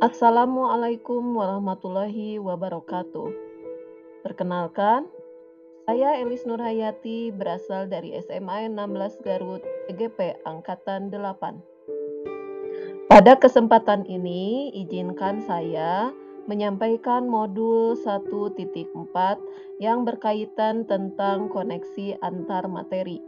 Assalamualaikum warahmatullahi wabarakatuh. Perkenalkan, saya Elis Nurhayati berasal dari SMA 16 Garut, EGP Angkatan 8. Pada kesempatan ini, izinkan saya menyampaikan modul 1.4 yang berkaitan tentang koneksi antar materi.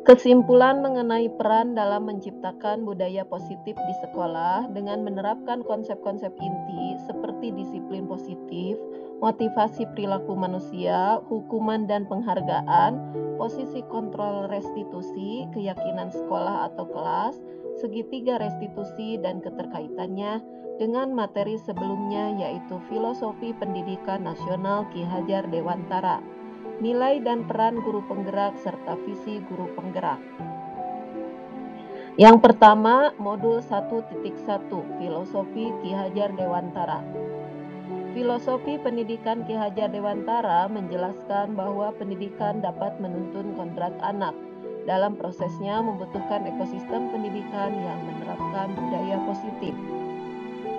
Kesimpulan mengenai peran dalam menciptakan budaya positif di sekolah dengan menerapkan konsep-konsep inti seperti disiplin positif, motivasi perilaku manusia, hukuman dan penghargaan, posisi kontrol restitusi, keyakinan sekolah atau kelas, segitiga restitusi dan keterkaitannya dengan materi sebelumnya yaitu filosofi pendidikan nasional Ki Hajar Dewantara. Nilai dan peran guru penggerak serta visi guru penggerak. Yang pertama, modul 1.1 Filosofi Ki Hajar Dewantara. Filosofi pendidikan Ki Hajar Dewantara menjelaskan bahwa pendidikan dapat menuntun kodrat anak. Dalam prosesnya membutuhkan ekosistem pendidikan yang menerapkan budaya positif.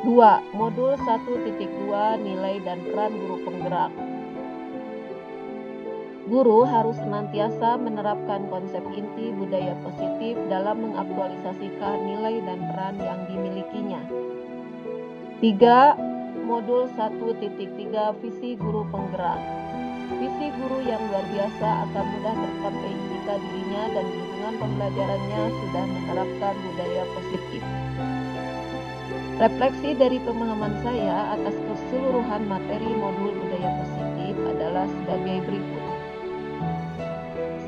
2. Modul 1.2 Nilai dan peran guru penggerak. Guru harus senantiasa menerapkan konsep inti budaya positif dalam mengaktualisasikan nilai dan peran yang dimilikinya. 3. Modul 1.3 Visi guru penggerak. Visi guru yang luar biasa akan mudah tercapai jika dirinya dan lingkungan pembelajarannya sudah menerapkan budaya positif. Refleksi dari pemahaman saya atas keseluruhan materi modul budaya positif adalah sebagai berikut.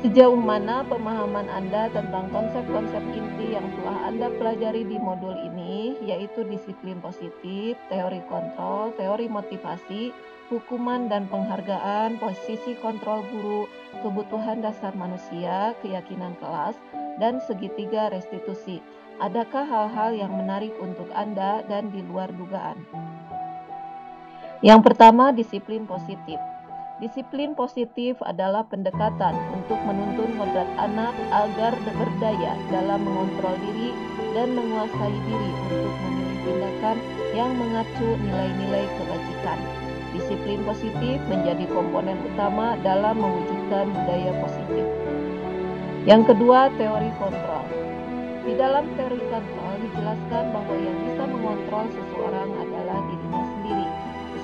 Sejauh mana pemahaman Anda tentang konsep-konsep inti yang telah Anda pelajari di modul ini, yaitu disiplin positif, teori kontrol, teori motivasi, hukuman dan penghargaan, posisi kontrol guru, kebutuhan dasar manusia, keyakinan kelas, dan segitiga restitusi. Adakah hal-hal yang menarik untuk Anda dan di luar dugaan? Yang pertama, disiplin positif. Disiplin positif adalah pendekatan untuk menuntun kodrat anak agar berdaya dalam mengontrol diri dan menguasai diri untuk memilih tindakan yang mengacu nilai-nilai kebajikan. Disiplin positif menjadi komponen utama dalam mewujudkan budaya positif. Yang kedua, teori kontrol. Di dalam teori kontrol dijelaskan bahwa yang bisa mengontrol seseorang adalah dirinya sendiri.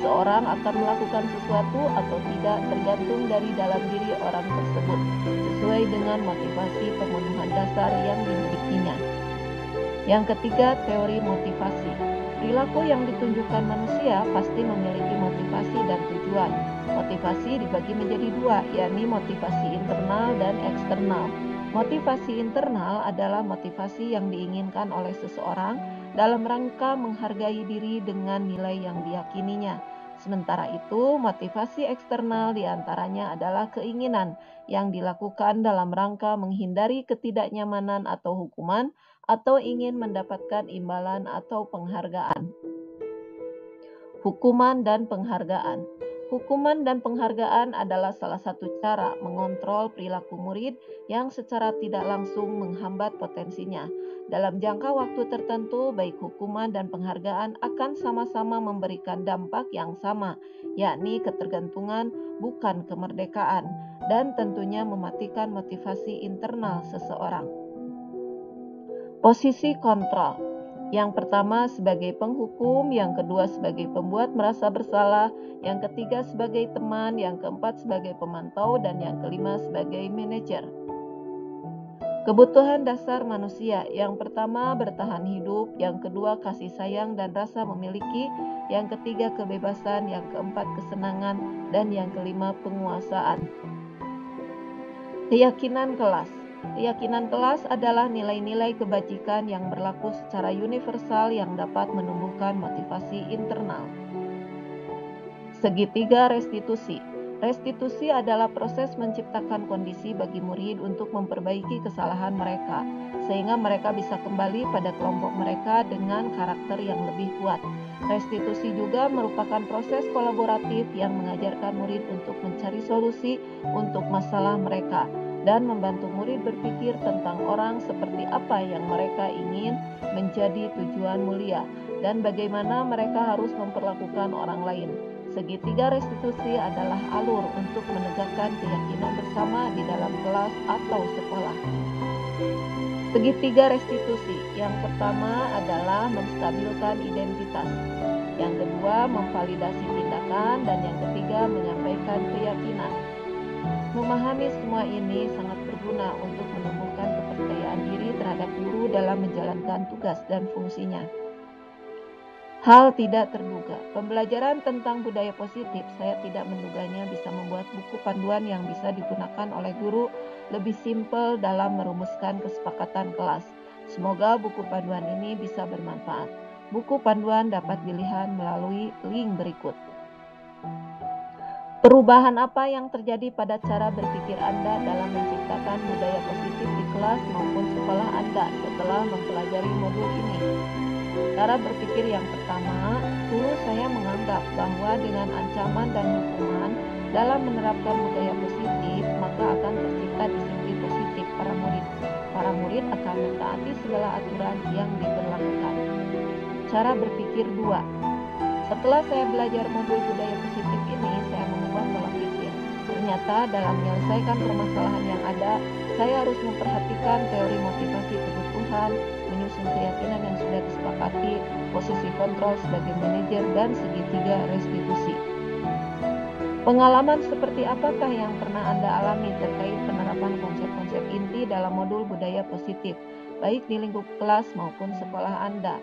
Seseorang akan melakukan sesuatu atau tidak tergantung dari dalam diri orang tersebut, sesuai dengan motivasi pemenuhan dasar yang dimilikinya. Yang ketiga, teori motivasi. Perilaku yang ditunjukkan manusia pasti memiliki motivasi dan tujuan. Motivasi dibagi menjadi dua, yakni motivasi internal dan eksternal. Motivasi internal adalah motivasi yang diinginkan oleh seseorang dalam rangka menghargai diri dengan nilai yang diyakininya. Sementara itu, motivasi eksternal diantaranya adalah keinginan yang dilakukan dalam rangka menghindari ketidaknyamanan atau hukuman atau ingin mendapatkan imbalan atau penghargaan. Hukuman dan penghargaan. Hukuman dan penghargaan adalah salah satu cara mengontrol perilaku murid yang secara tidak langsung menghambat potensinya. Dalam jangka waktu tertentu, baik hukuman dan penghargaan akan sama-sama memberikan dampak yang sama, yakni ketergantungan bukan kemerdekaan, dan tentunya mematikan motivasi internal seseorang. Posisi kontrol. Yang pertama sebagai penghukum, yang kedua sebagai pembuat merasa bersalah, yang ketiga sebagai teman, yang keempat sebagai pemantau, dan yang kelima sebagai manajer. Kebutuhan dasar manusia. Yang pertama bertahan hidup, yang kedua kasih sayang dan rasa memiliki, yang ketiga kebebasan, yang keempat kesenangan, dan yang kelima penguasaan. Keyakinan kelas. Keyakinan kelas adalah nilai-nilai kebajikan yang berlaku secara universal yang dapat menumbuhkan motivasi internal. Segitiga restitusi. Restitusi adalah proses menciptakan kondisi bagi murid untuk memperbaiki kesalahan mereka, sehingga mereka bisa kembali pada kelompok mereka dengan karakter yang lebih kuat. Restitusi juga merupakan proses kolaboratif yang mengajarkan murid untuk mencari solusi untuk masalah mereka. dan membantu murid berpikir tentang orang seperti apa yang mereka ingin menjadi tujuan mulia dan bagaimana mereka harus memperlakukan orang lain. Segitiga restitusi adalah alur untuk menegakkan keyakinan bersama di dalam kelas atau sekolah. Segitiga restitusi, yang pertama adalah menstabilkan identitas, yang kedua memvalidasi tindakan, dan yang ketiga menyampaikan keyakinan. Memahami semua ini sangat berguna untuk menumbuhkan kepercayaan diri terhadap guru dalam menjalankan tugas dan fungsinya. Hal tidak terduga, pembelajaran tentang budaya positif, saya tidak menduganya bisa membuat buku panduan yang bisa digunakan oleh guru lebih simpel dalam merumuskan kesepakatan kelas. Semoga buku panduan ini bisa bermanfaat. Buku panduan dapat dilihat melalui link berikut. Perubahan apa yang terjadi pada cara berpikir Anda dalam menciptakan budaya positif di kelas maupun sekolah Anda setelah mempelajari modul ini? Cara berpikir yang pertama, dulu saya menganggap bahwa dengan ancaman dan hukuman dalam menerapkan budaya positif, maka akan tercipta disiplin positif para murid. Para murid akan mentaati segala aturan yang diberlakukan. Cara berpikir 2. Setelah saya belajar modul budaya positif ini, saya mengubah pola pikir. Ternyata dalam menyelesaikan permasalahan yang ada, saya harus memperhatikan teori motivasi kebutuhan, menyusun keyakinan yang sudah disepakati, posisi kontrol sebagai manajer, dan segitiga restitusi. Pengalaman seperti apakah yang pernah Anda alami terkait penerapan konsep-konsep inti dalam modul budaya positif, baik di lingkup kelas maupun sekolah Anda?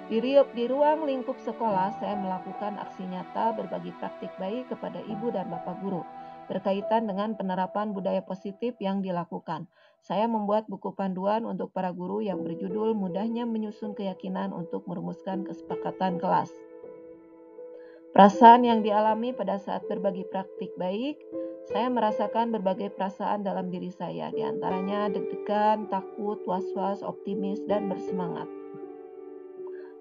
Di ruang lingkup sekolah, saya melakukan aksi nyata berbagi praktik baik kepada ibu dan bapak guru berkaitan dengan penerapan budaya positif yang dilakukan. Saya membuat buku panduan untuk para guru yang berjudul Mudahnya Menyusun Keyakinan untuk Merumuskan Kesepakatan Kelas. Perasaan yang dialami pada saat berbagi praktik baik, saya merasakan berbagai perasaan dalam diri saya, diantaranya deg-degan, takut, was-was, optimis, dan bersemangat.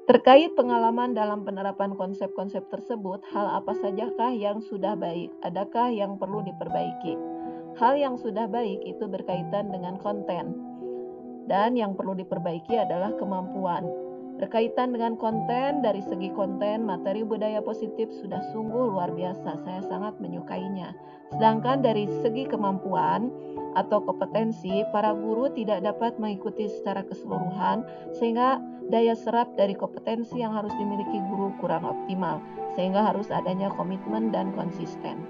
Terkait pengalaman dalam penerapan konsep-konsep tersebut, hal apa sajakah yang sudah baik? Adakah yang perlu diperbaiki? Hal yang sudah baik itu berkaitan dengan konten, dan yang perlu diperbaiki adalah kemampuan. Berkaitan dengan konten, dari segi konten, materi budaya positif sudah sungguh luar biasa. Saya sangat menyukainya. Sedangkan dari segi kemampuan atau kompetensi, para guru tidak dapat mengikuti secara keseluruhan, sehingga daya serap dari kompetensi yang harus dimiliki guru kurang optimal, sehingga harus adanya komitmen dan konsisten.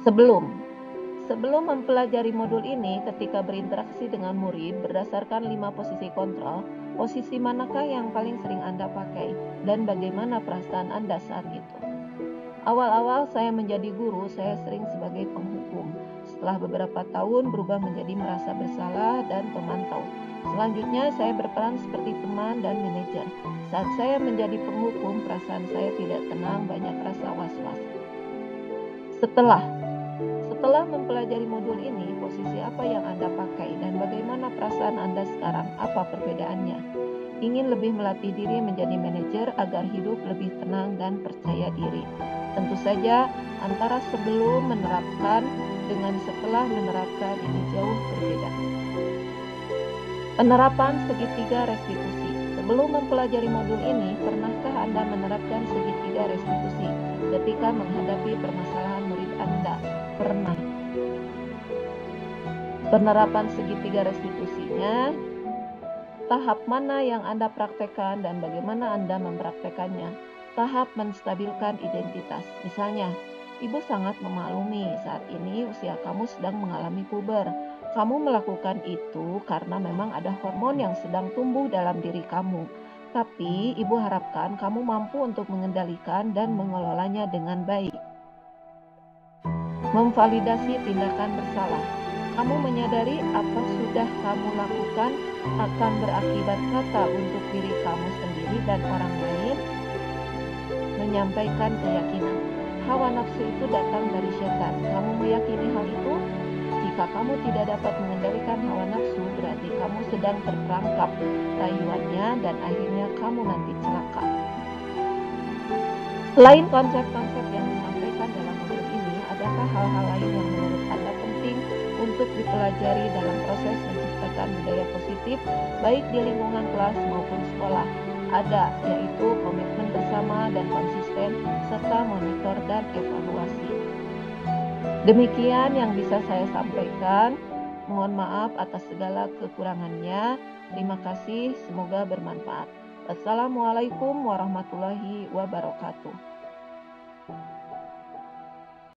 Sebelum mempelajari modul ini, ketika berinteraksi dengan murid berdasarkan 5 posisi kontrol, posisi manakah yang paling sering Anda pakai dan bagaimana perasaan Anda saat itu? Awal-awal saya menjadi guru, saya sering sebagai penghukum. Setelah beberapa tahun berubah menjadi merasa bersalah dan pemantau. Selanjutnya saya berperan seperti teman dan manajer. Saat saya menjadi penghukum, perasaan saya tidak tenang, banyak rasa was-was. Setelah mempelajari modul ini, posisi apa yang Anda pakai dan bagaimana perasaan Anda sekarang? Apa perbedaannya? Ingin lebih melatih diri menjadi manajer agar hidup lebih tenang dan percaya diri. Tentu saja antara sebelum menerapkan dengan setelah menerapkan ini jauh berbeda. Penerapan segitiga restitusi. Sebelum mempelajari modul ini, pernahkah Anda menerapkan segitiga restitusi ketika menghadapi permasalahan murid Anda? Pernah. Penerapan segitiga restitusinya, tahap mana yang Anda praktekkan dan bagaimana Anda mempraktekannya? Tahap menstabilkan identitas. Misalnya, ibu sangat memaklumi saat ini usia kamu sedang mengalami puber. Kamu melakukan itu karena memang ada hormon yang sedang tumbuh dalam diri kamu. Tapi ibu harapkan kamu mampu untuk mengendalikan dan mengelolanya dengan baik. Memvalidasi tindakan bersalah. Kamu menyadari apa sudah kamu lakukan akan berakibat fatal untuk diri kamu sendiri dan orang lain. Menyampaikan keyakinan. Hawa nafsu itu datang dari setan. Kamu meyakini hal itu? Jika kamu tidak dapat mengendalikan hawa nafsu, berarti kamu sedang terperangkap rayuannya dan akhirnya kamu nanti celaka. Selain konsep-konsep yang disampaikan dalam modul ini, adakah hal-hal lain yang menurut Anda penting untuk dipelajari dalam proses menciptakan budaya positif baik di lingkungan kelas maupun sekolah. Ada, yaitu komitmen bersama dan konsisten, serta monitor dan evaluasi. Demikian yang bisa saya sampaikan. Mohon maaf atas segala kekurangannya. Terima kasih, semoga bermanfaat. Wassalamualaikum warahmatullahi wabarakatuh.